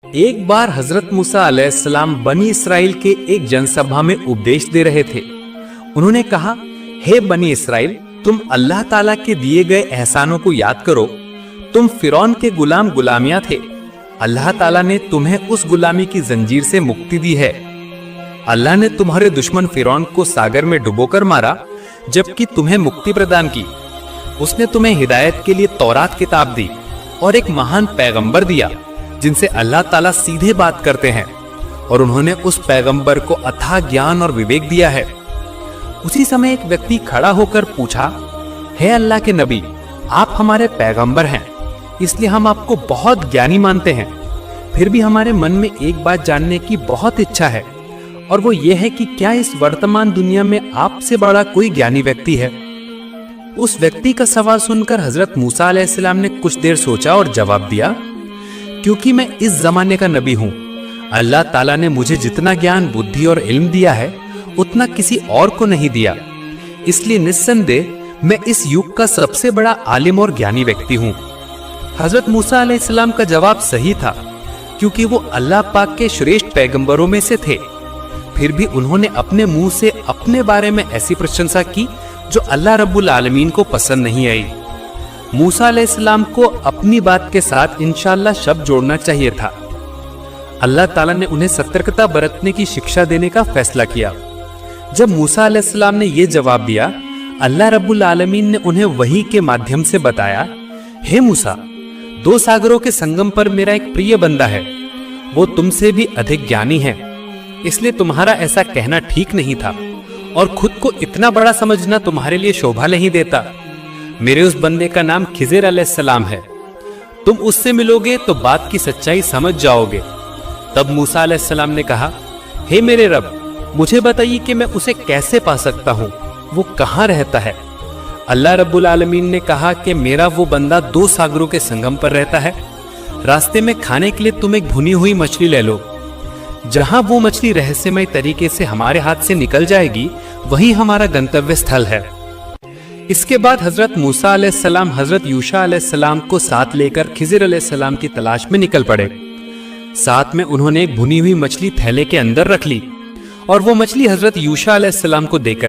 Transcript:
एक बार हजरत मूसा अलैहिस्सलाम बनी इसराइल के एक जनसभा में उपदेश दे रहे थे। उन्होंने कहा, हे बनी इसराइल, तुम अल्लाह ताला के दिए गए एहसानों को याद करो। तुम फिरौन के गुलामियां थे। अल्लाह ताला ने तुम्हें उस गुलामी की जंजीर से मुक्ति दी है। अल्लाह ने तुम्हारे दुश्मन फिरौन को सागर में डुबोकर मारा, जबकि तुम्हें मुक्ति प्रदान की। उसने तुम्हें हिदायत के लिए तौरात किताब दी और एक महान पैगंबर दिया जिनसे अल्लाह ताला सीधे बात करते हैं, और उन्होंने उस पैगंबर को अथाह ज्ञान और विवेक दिया है। उसी समय एक व्यक्ति खड़ा होकर पूछा, हे अल्लाह के नबी, आप हमारे पैगंबर हैं, इसलिए हम आपको बहुत ज्ञानी मानते हैं। फिर भी हमारे मन में एक बात जानने की बहुत इच्छा है, और वो ये है कि क्या इस वर्तमान दुनिया में आपसे बड़ा कोई ज्ञानी व्यक्ति है? उस व्यक्ति का सवाल सुनकर हजरत मूसा अलैहिस्सलाम ने कुछ देर सोचा और जवाब दिया, क्योंकि मैं इस जमाने का नबी हूं, अल्लाह ताला ने मुझे जितना ज्ञान, बुद्धि और इल्म दिया है उतना किसी और को नहीं दिया। इसलिए निस्संदेह मैं इस युग का सबसे बड़ा आलिम और ज्ञानी व्यक्ति हूं। हजरत मूसा अलैहिस्सलाम का जवाब सही था, क्योंकि वो अल्लाह पाक के श्रेष्ठ पैगंबरों में से थे। फिर भी उन्होंने अपने मुंह से अपने बारे में ऐसी प्रशंसा की जो अल्लाह रब्बुल आलमीन को पसंद नहीं आई। मूसा अलैहिस्सलाम को अपनी बात के साथ इंशाअल्लाह शब्द जोड़ना चाहिए था। अल्लाह ताला ने उन्हें सतर्कता बरतने की शिक्षा देने का फैसला किया। जब मूसा अलैहिस्सलाम ने यह जवाब दिया, अल्लाह रब्बुल आलमीन ने उन्हें वही के माध्यम से बताया, हे मूसा, दो सागरों के संगम पर मेरा एक प्रिय बंदा है, वो तुमसे भी अधिक ज्ञानी है, इसलिए तुम्हारा ऐसा कहना ठीक नहीं था, और खुद को इतना बड़ा समझना तुम्हारे लिए शोभा नहीं देता। मेरे उस बंदे का नाम खिज़र अलैहिस्सलाम है। तुम उससे मिलोगे तो बात की सच्चाई समझ जाओगे। तब मूसा अलैहिस्सलाम ने कहा, हे मेरे रब, मुझे बताइए कि मैं उसे कैसे पा सकता हूँ, वो कहाँ रहता है? अल्लाह रब्बुल आलमीन ने कहा कि मेरा वो बंदा दो सागरों के संगम पर रहता है। रास्ते में खाने के लिए तुम एक भुनी हुई मछली ले लो। जहां वो मछली रहस्यमय तरीके से हमारे हाथ से निकल जाएगी, वही हमारा गंतव्य स्थल है। इसके बाद हजरत मूसा अलैहिस्सलाम हजरत यूशा अलैहिस्सलाम को साथ लेकर खिज़र अलैहिस्सलाम की तलाश में निकल पड़े। साथ में उन्होंने एक भुनी हुई मछली थैले के अंदर रख ली, और वो मछली हजरत यूशा अलैहिस्सलाम को देकर